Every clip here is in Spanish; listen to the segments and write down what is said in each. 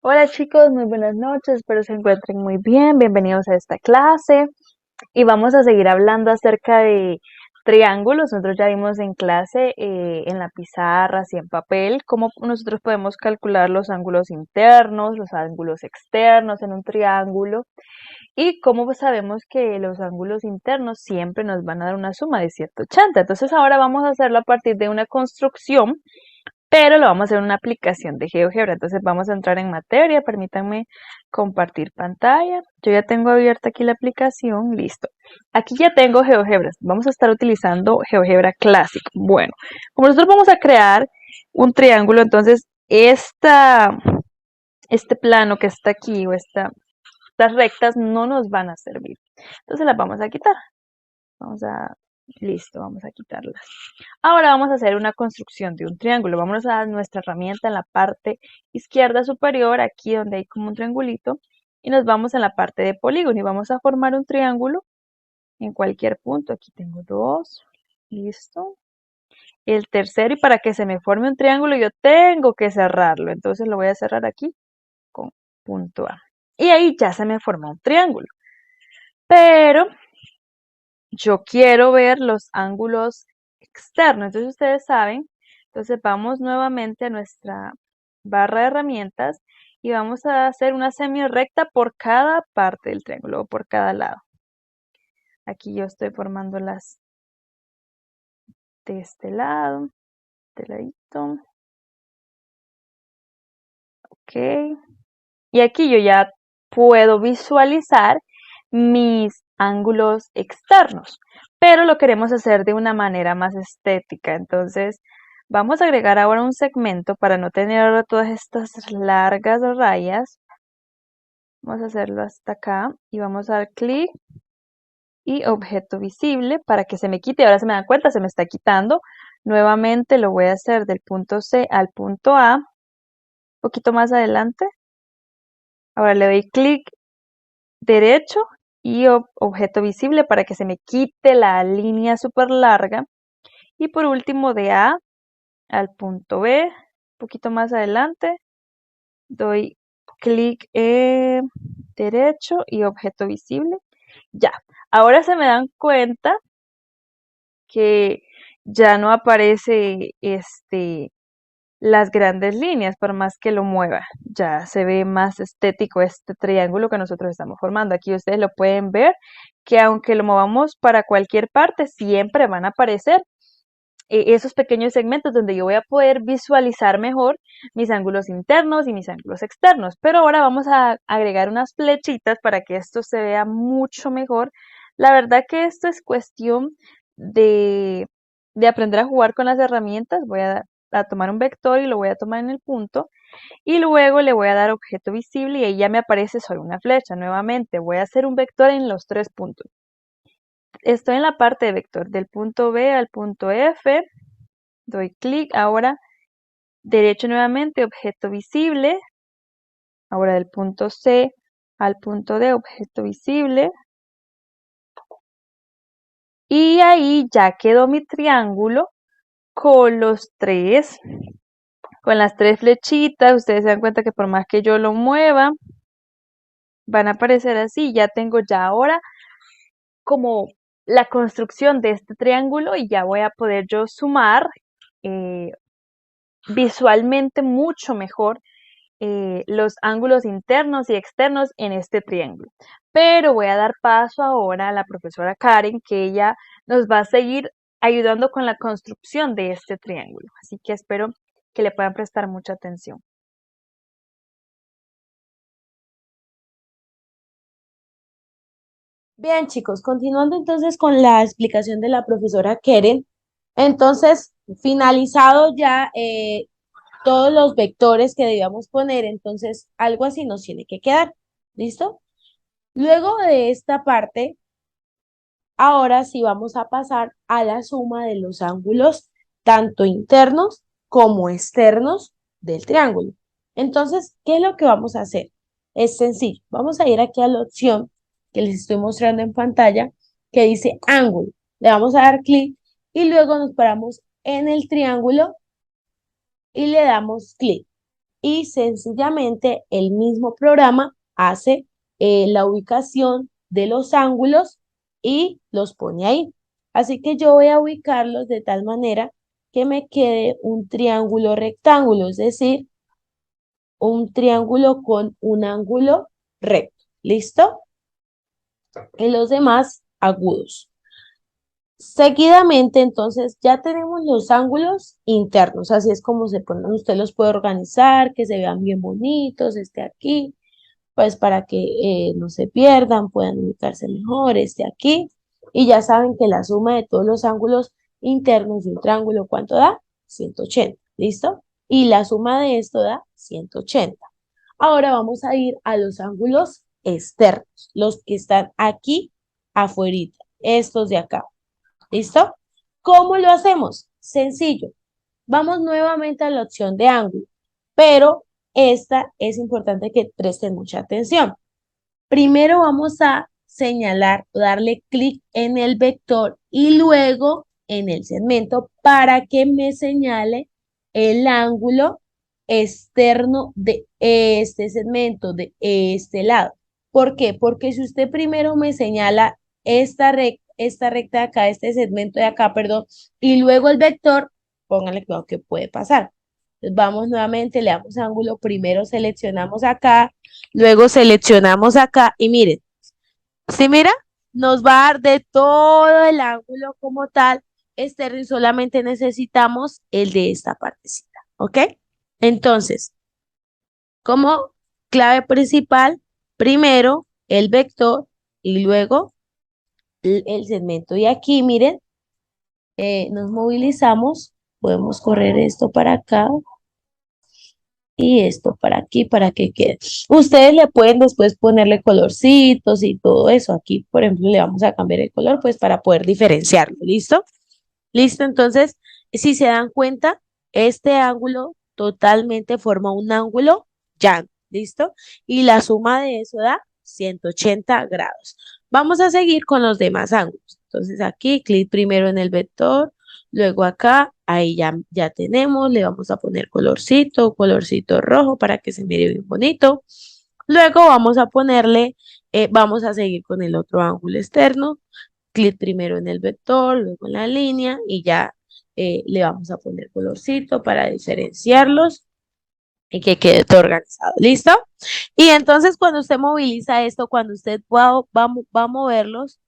Hola chicos, muy buenas noches, espero se encuentren muy bien, bienvenidos a esta clase y vamos a seguir hablando acerca de triángulos. Nosotros ya vimos en clase, en la pizarra, así en papel, cómo nosotros podemos calcular los ángulos internos, los ángulos externos en un triángulo y cómo pues sabemos que los ángulos internos siempre nos van a dar una suma de 180. Entonces ahora vamos a hacerlo a partir de una construcción, pero lo vamos a hacer en una aplicación de GeoGebra. Entonces vamos a entrar en materia, permítanme compartir pantalla. Yo ya tengo abierta aquí la aplicación, listo. Aquí ya tengo GeoGebra, vamos a estar utilizando GeoGebra Classic. Bueno, como nosotros vamos a crear un triángulo, entonces este plano que está aquí o estas rectas no nos van a servir. Entonces las vamos a quitar. Vamos a, listo, vamos a quitarlas. Ahora vamos a hacer una construcción de un triángulo. Vamos a dar nuestra herramienta en la parte izquierda superior, aquí donde hay como un triangulito, y nos vamos en la parte de polígono y vamos a formar un triángulo en cualquier punto. Aquí tengo dos, listo. El tercero, y para que se me forme un triángulo yo tengo que cerrarlo, entonces lo voy a cerrar aquí con punto A. Y ahí ya se me formó un triángulo. Pero yo quiero ver los ángulos externos. Entonces ustedes saben, entonces vamos nuevamente a nuestra barra de herramientas y vamos a hacer una semirecta por cada parte del triángulo o por cada lado. Aquí yo estoy formando las de este lado, de ladito. Ok. Y aquí yo ya puedo visualizar mis ángulos externos, pero lo queremos hacer de una manera más estética. Entonces, vamos a agregar ahora un segmento para no tener ahora todas estas largas rayas. Vamos a hacerlo hasta acá y vamos a dar clic y objeto visible para que se me quite. Ahora se me dan cuenta, se me está quitando. Nuevamente lo voy a hacer del punto C al punto A, un poquito más adelante. Ahora le doy clic derecho y objeto visible para que se me quite la línea súper larga. Y por último, de A al punto B, un poquito más adelante, doy clic derecho y objeto visible. Ya, ahora se me dan cuenta que ya no aparece las grandes líneas, por más que lo mueva. Ya se ve más estético este triángulo que nosotros estamos formando. Aquí ustedes lo pueden ver, que aunque lo movamos para cualquier parte, siempre van a aparecer esos pequeños segmentos donde yo voy a poder visualizar mejor mis ángulos internos y mis ángulos externos. Pero ahora vamos a agregar unas flechitas para que esto se vea mucho mejor. La verdad que esto es cuestión de, de aprender a jugar con las herramientas. Voy a tomar un vector y lo voy a tomar en el punto y luego le voy a dar objeto visible y ahí ya me aparece solo una flecha. Nuevamente voy a hacer un vector en los tres puntos. Estoy en la parte de vector del punto B al punto F, doy clic, ahora derecho nuevamente, objeto visible, ahora del punto C al punto D, objeto visible, y ahí ya quedó mi triángulo con con las tres flechitas. Ustedes se dan cuenta que por más que yo lo mueva, van a aparecer así. Ya tengo ya ahora como la construcción de este triángulo y ya voy a poder yo sumar eh, visualmente mucho mejor los ángulos internos y externos en este triángulo. Pero voy a dar paso ahora a la profesora Karen, que ella nos va a seguir ayudando con la construcción de este triángulo. Así que espero que le puedan prestar mucha atención. Bien, chicos, continuando entonces con la explicación de la profesora Keren, entonces, finalizado ya todos los vectores que debíamos poner, entonces algo así nos tiene que quedar. ¿Listo? Luego de esta parte, ahora sí vamos a pasar a la suma de los ángulos, tanto internos como externos del triángulo. Entonces, ¿qué es lo que vamos a hacer? Es sencillo. Vamos a ir aquí a la opción que les estoy mostrando en pantalla, que dice ángulo. Le vamos a dar clic y luego nos paramos en el triángulo y le damos clic. y sencillamente el mismo programa hace la ubicación de los ángulos y los pone ahí. Así que yo voy a ubicarlos de tal manera que me quede un triángulo rectángulo, es decir, un triángulo con un ángulo recto. ¿Listo? Y los demás agudos. Seguidamente, entonces, ya tenemos los ángulos internos, así es como se ponen, usted los puede organizar, que se vean bien bonitos, este aquí, pues para que no se pierdan, puedan ubicarse mejor, este aquí, y ya saben que la suma de todos los ángulos internos de un triángulo, ¿cuánto da? 180, ¿listo? Y la suma de esto da 180. Ahora vamos a ir a los ángulos externos, los que están aquí afuera, estos de acá. ¿Listo? ¿Cómo lo hacemos? Sencillo. Vamos nuevamente a la opción de ángulo, pero esta es importante que presten mucha atención. Primero vamos a señalar, darle clic en el vector y luego en el segmento para que me señale el ángulo externo de este segmento, de este lado. ¿Por qué? Porque si usted primero me señala esta recta de acá, este segmento de acá, perdón, y luego el vector, póngale cuidado que puede pasar. Entonces vamos nuevamente, le damos ángulo, primero seleccionamos acá, luego seleccionamos acá y miren, si mira, nos va a dar de todo el ángulo como tal externo y solamente necesitamos el de esta partecita, ¿ok? Entonces, como clave principal, primero el vector y luego el segmento. Y aquí, miren, nos movilizamos, podemos correr esto para acá y esto para aquí para que quede. Ustedes le pueden después ponerle colorcitos y todo eso. Aquí, por ejemplo, le vamos a cambiar el color pues para poder diferenciarlo. ¿Listo? Listo. Entonces, si se dan cuenta, este ángulo totalmente forma un ángulo llano. ¿Listo? Y la suma de eso da 180 grados. Vamos a seguir con los demás ángulos. Entonces, aquí, clic primero en el vector. Luego acá, ahí ya tenemos, le vamos a poner colorcito rojo para que se mire bien bonito. Luego vamos a ponerle, vamos a seguir con el otro ángulo externo. Clic primero en el vector, luego en la línea y ya le vamos a poner colorcito para diferenciarlos y que quede todo organizado. ¿Listo? Y entonces cuando usted moviliza esto, cuando usted va a moverlos,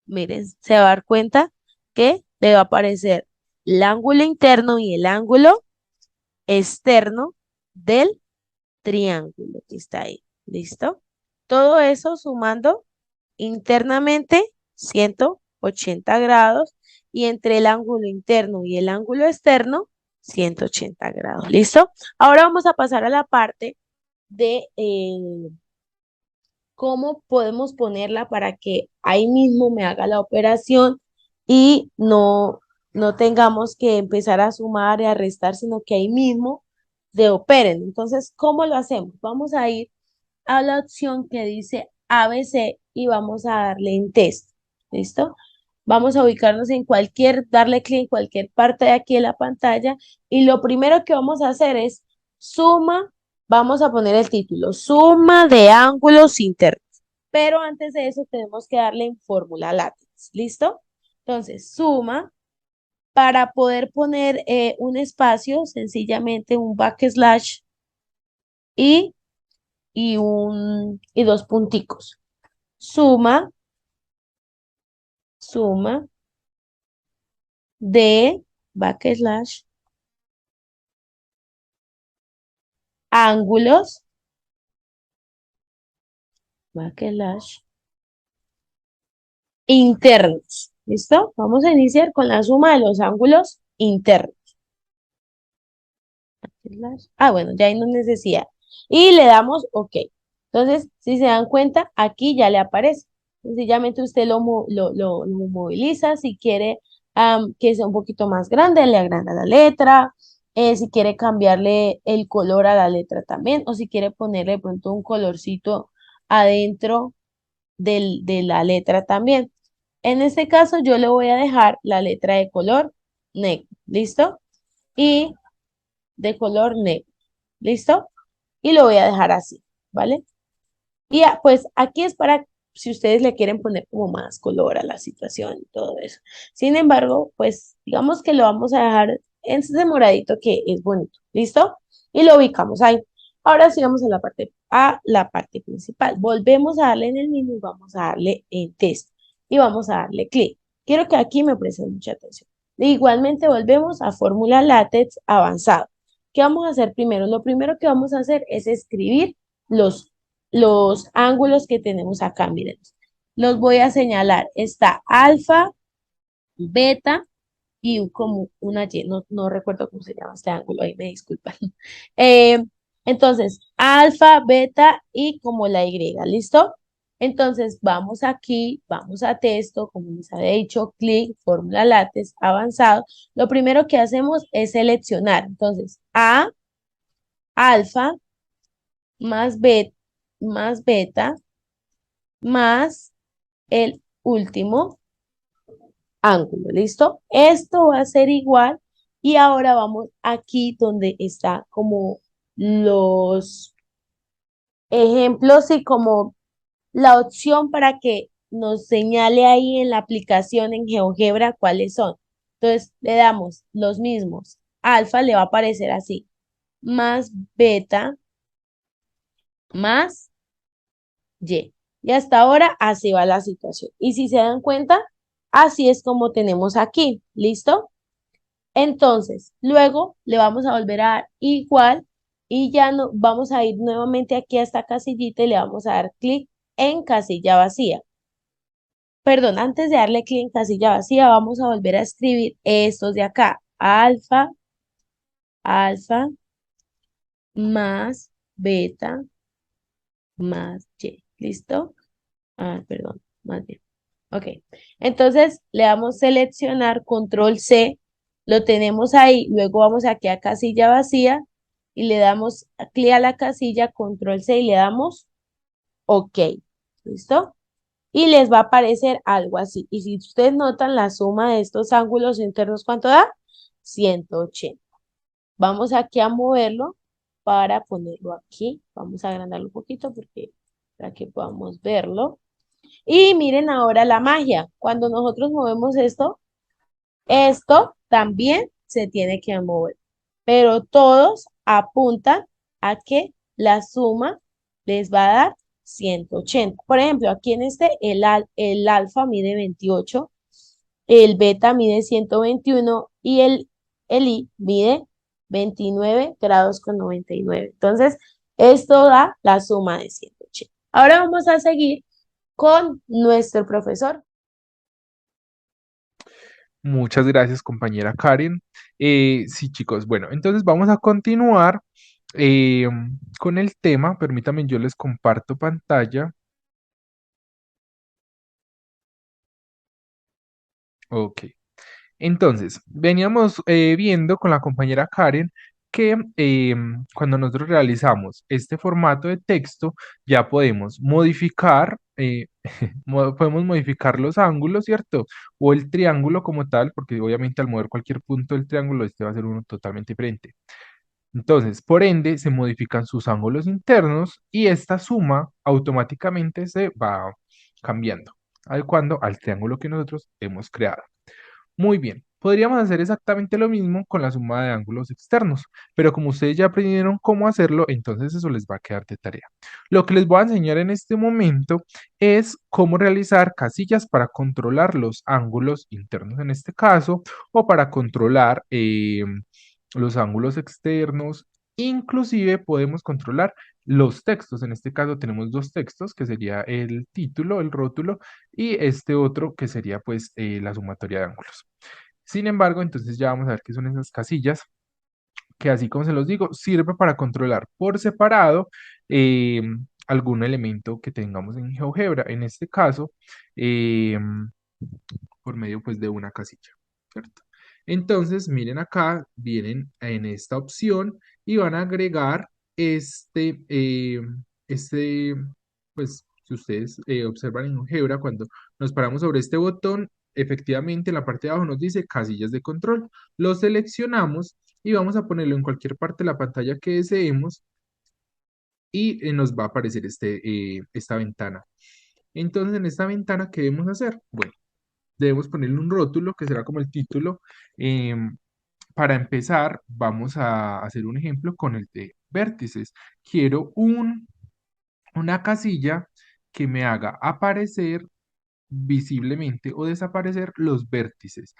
miren, se va a dar cuenta que le va a aparecer el ángulo interno y el ángulo externo del triángulo que está ahí. ¿Listo? Todo eso sumando internamente 180 grados y entre el ángulo interno y el ángulo externo 180 grados. ¿Listo? Ahora vamos a pasar a la parte de cómo podemos ponerla para que ahí mismo me haga la operación y no tengamos que empezar a sumar y a restar, sino que ahí mismo de operen. Entonces, ¿cómo lo hacemos? Vamos a ir a la opción que dice ABC y vamos a darle en test. ¿Listo? Vamos a ubicarnos en darle clic en cualquier parte de aquí de la pantalla y lo primero que vamos a hacer es suma, vamos a poner el título, suma de ángulos internos. Pero antes de eso tenemos que darle en fórmula látex. ¿Listo? Entonces, suma. Para poder poner un espacio, sencillamente un backslash y, y dos punticos. Suma, suma de backslash ángulos, backslash internos. ¿Listo? Vamos a iniciar con la suma de los ángulos internos. Bueno, ya hay no necesidad. Y le damos OK. Entonces, si se dan cuenta, aquí ya le aparece. Sencillamente usted lo moviliza. Si quiere que sea un poquito más grande, le agranda la letra. Si quiere cambiarle el color a la letra también. O si quiere ponerle de pronto un colorcito adentro de la letra también. En este caso, yo le voy a dejar la letra de color negro. ¿Listo? Y de color negro. ¿Listo? Y lo voy a dejar así, ¿vale? Pues aquí es para si ustedes le quieren poner como más color a la situación y todo eso. Sin embargo, pues digamos que lo vamos a dejar en ese moradito que es bonito. ¿Listo? Y lo ubicamos ahí. Ahora sí vamos a la parte principal. Volvemos a darle en el mismo y vamos a darle en test. Y vamos a darle clic. Quiero que aquí me presten mucha atención. Igualmente volvemos a fórmula látex avanzado. ¿Qué vamos a hacer primero? Lo primero que vamos a hacer es escribir los los ángulos que tenemos acá, miren. Los voy a señalar. Está alfa, beta y como una Y. No recuerdo cómo se llama este ángulo, ahí me disculpan. Eh, entonces, alfa, beta y como la Y, ¿listo? Entonces, vamos aquí, vamos a texto, como les había dicho, clic, fórmula látex, avanzado. Lo primero que hacemos es seleccionar. Entonces, A, alfa, más beta, más el último ángulo, ¿listo? Esto va a ser igual y ahora vamos aquí donde está como los ejemplos y como la opción para que nos señale ahí en la aplicación en GeoGebra cuáles son. Entonces le damos los mismos. Alfa le va a aparecer así, más beta, más Y. Y hasta ahora así va la situación. Y si se dan cuenta, así es como tenemos aquí. ¿Listo? Entonces, luego le vamos a volver a dar igual y ya no, vamos a ir nuevamente aquí a esta casillita y le vamos a dar clic en casilla vacía. Perdón, antes de darle clic en casilla vacía, vamos a volver a escribir estos de acá. Alfa, alfa, más beta, más Y. ¿Listo? Perdón, más bien. Ok. Entonces le damos seleccionar, control C, lo tenemos ahí, luego vamos aquí a casilla vacía y le damos clic a la casilla, control C y le damos OK. ¿Listo? Y les va a aparecer algo así. Y si ustedes notan la suma de estos ángulos internos, ¿cuánto da? 180. Vamos aquí a moverlo para ponerlo aquí. Vamos a agrandarlo un poquito para que podamos verlo. Y miren ahora la magia. Cuando nosotros movemos esto también se tiene que mover. Pero todos apuntan a que la suma les va a dar 180. Por ejemplo, aquí en el alfa mide 28, el beta mide 121 y el I mide 29 grados con 99. Entonces, esto da la suma de 180. Ahora vamos a seguir con nuestro profesor. Muchas gracias, compañera Karen. Sí, chicos, bueno, entonces vamos a continuar eh, con el tema. Permítanme, yo les comparto pantalla. Ok. Entonces, veníamos viendo con la compañera Karen que cuando nosotros realizamos este formato de texto, ya podemos modificar, podemos modificar los ángulos, ¿cierto? O el triángulo como tal, porque obviamente al mover cualquier punto del triángulo, este va a ser uno totalmente diferente. Entonces, por ende, se modifican sus ángulos internos y esta suma automáticamente se va cambiando, adecuando al triángulo que nosotros hemos creado. Muy bien, podríamos hacer exactamente lo mismo con la suma de ángulos externos, pero como ustedes ya aprendieron cómo hacerlo, entonces eso les va a quedar de tarea. Lo que les voy a enseñar en este momento es cómo realizar casillas para controlar los ángulos internos en este caso, o para controlar los ángulos externos. Inclusive podemos controlar los textos. En este caso tenemos dos textos, que sería el título, el rótulo, y este otro que sería pues la sumatoria de ángulos. Sin embargo, entonces ya vamos a ver qué son esas casillas, que así como se los digo, sirve para controlar por separado eh, algún elemento que tengamos en GeoGebra. En este caso, eh, por medio pues de una casilla, ¿cierto? Entonces, miren acá, vienen en esta opción y van a agregar este, pues si ustedes observan en GeoGebra, cuando nos paramos sobre este botón, efectivamente en la parte de abajo nos dice casillas de control. Lo seleccionamos y vamos a ponerlo en cualquier parte de la pantalla que deseemos y nos va a aparecer esta ventana. Entonces, en esta ventana, ¿qué debemos hacer? Bueno, debemos ponerle un rótulo que será como el título. Em, para empezar, vamos a hacer un ejemplo con el de vértices. Quiero una casilla que me haga aparecer visiblemente o desaparecer los vértices.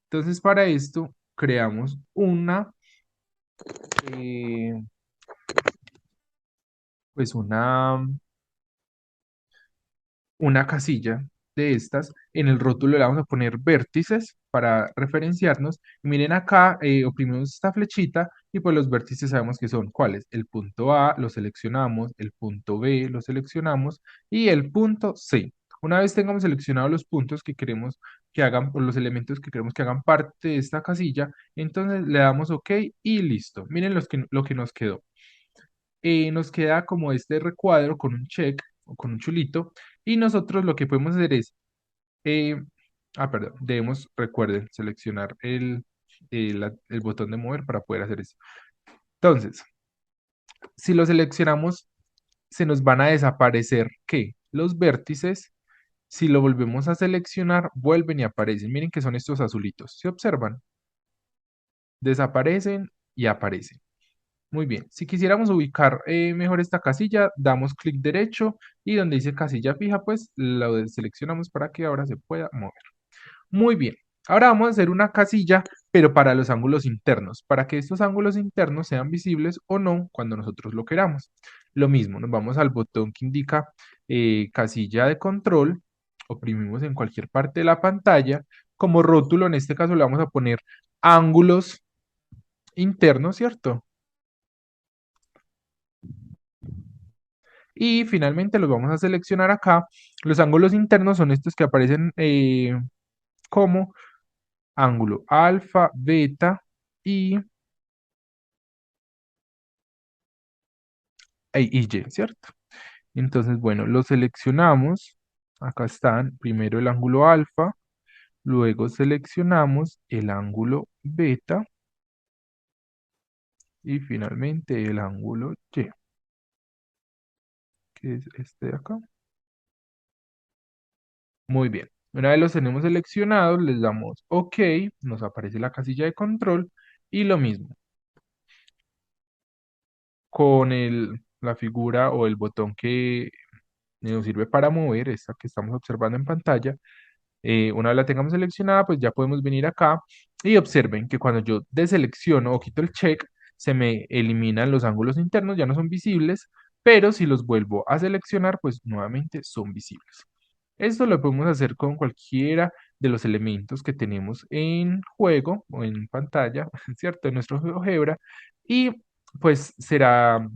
Entonces, para esto, creamos eh, pues una casilla de estas. En el rótulo le vamos a poner vértices para referenciarnos. Y miren acá, oprimimos esta flechita y pues los vértices sabemos que son cuáles. El punto A lo seleccionamos, el punto B lo seleccionamos y el punto C. Una vez tengamos seleccionados los puntos que queremos que hagan, o los elementos que queremos que hagan parte de esta casilla, entonces le damos OK y listo. Miren lo que nos quedó. Nos queda como este recuadro con un check o con un chulito y nosotros lo que podemos hacer es, eh, perdón, debemos, recuerden, seleccionar el botón de mover para poder hacer eso. Entonces, si lo seleccionamos, se nos van a desaparecer, ¿qué? Los vértices. Si lo volvemos a seleccionar, vuelven y aparecen. Miren que son estos azulitos. ¿Se observan? Desaparecen y aparecen. Muy bien, si quisiéramos ubicar mejor esta casilla, damos clic derecho y donde dice casilla fija, pues lo seleccionamos para que ahora se pueda mover. Muy bien, ahora vamos a hacer una casilla, pero para los ángulos internos, para que estos ángulos internos sean visibles o no cuando nosotros lo queramos. Lo mismo, nos vamos al botón que indica casilla de control, oprimimos en cualquier parte de la pantalla, como rótulo en este caso le vamos a poner ángulos internos, ¿cierto? Y finalmente los vamos a seleccionar acá. Los ángulos internos son estos que aparecen como ángulo alfa, beta y Y, ¿cierto? Entonces, bueno, los seleccionamos. Acá están, primero el ángulo alfa, luego seleccionamos el ángulo beta y finalmente el ángulo Y, que es este de acá. Muy bien. Una vez los tenemos seleccionados, les damos OK, nos aparece la casilla de control y lo mismo. Con la figura o el botón que nos sirve para mover, esta que estamos observando en pantalla, una vez la tengamos seleccionada, pues ya podemos venir acá y observen que cuando yo deselecciono o quito el check, se me eliminan los ángulos internos, ya no son visibles, pero si los vuelvo a seleccionar, pues nuevamente son visibles. Esto lo podemos hacer con cualquiera de los elementos que tenemos en juego o en pantalla, ¿cierto? En nuestro GeoGebra y pues será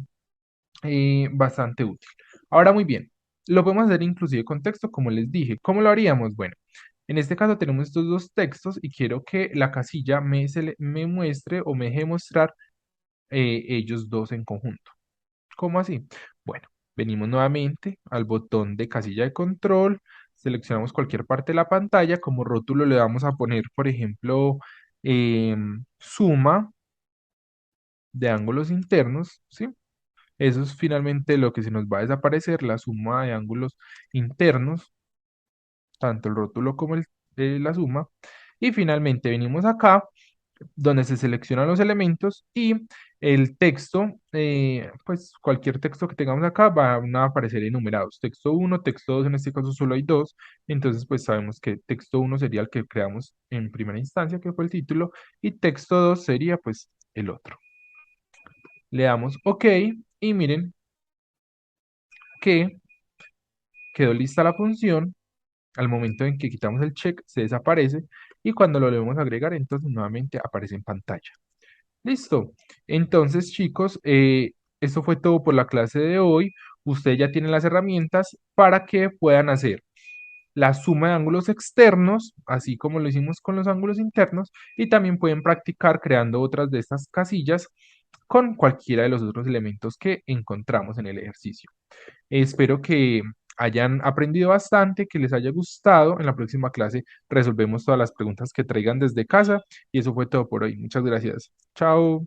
bastante útil. Ahora muy bien, lo podemos hacer inclusive con texto, como les dije. ¿Cómo lo haríamos? Bueno, en este caso tenemos estos dos textos y quiero que la casilla me muestre o me deje mostrar ellos dos en conjunto. ¿Cómo así? Bueno, venimos nuevamente al botón de casilla de control, seleccionamos cualquier parte de la pantalla, como rótulo le vamos a poner, por ejemplo, suma de ángulos internos, ¿sí? Eso es finalmente lo que se nos va a desaparecer, la suma de ángulos internos, tanto el rótulo como la suma. Y finalmente venimos acá, donde se seleccionan los elementos y el texto, pues cualquier texto que tengamos acá van a aparecer enumerados. Texto uno, texto 2, en este caso solo hay dos. Entonces pues sabemos que texto uno sería el que creamos en primera instancia, que fue el título, y texto 2 sería pues el otro. Le damos OK y miren que quedó lista la función. Al momento en que quitamos el check, se desaparece y cuando lo volvemos a agregar, entonces nuevamente aparece en pantalla. Listo. Entonces, chicos, esto fue todo por la clase de hoy. Ustedes ya tienen las herramientas para que puedan hacer la suma de ángulos externos, así como lo hicimos con los ángulos internos, y también pueden practicar creando otras de estas casillas con cualquiera de los otros elementos que encontramos en el ejercicio. Espero que hayan aprendido bastante, que les haya gustado. En la próxima clase resolvemos todas las preguntas que traigan desde casa y eso fue todo por hoy. Muchas gracias. Chao.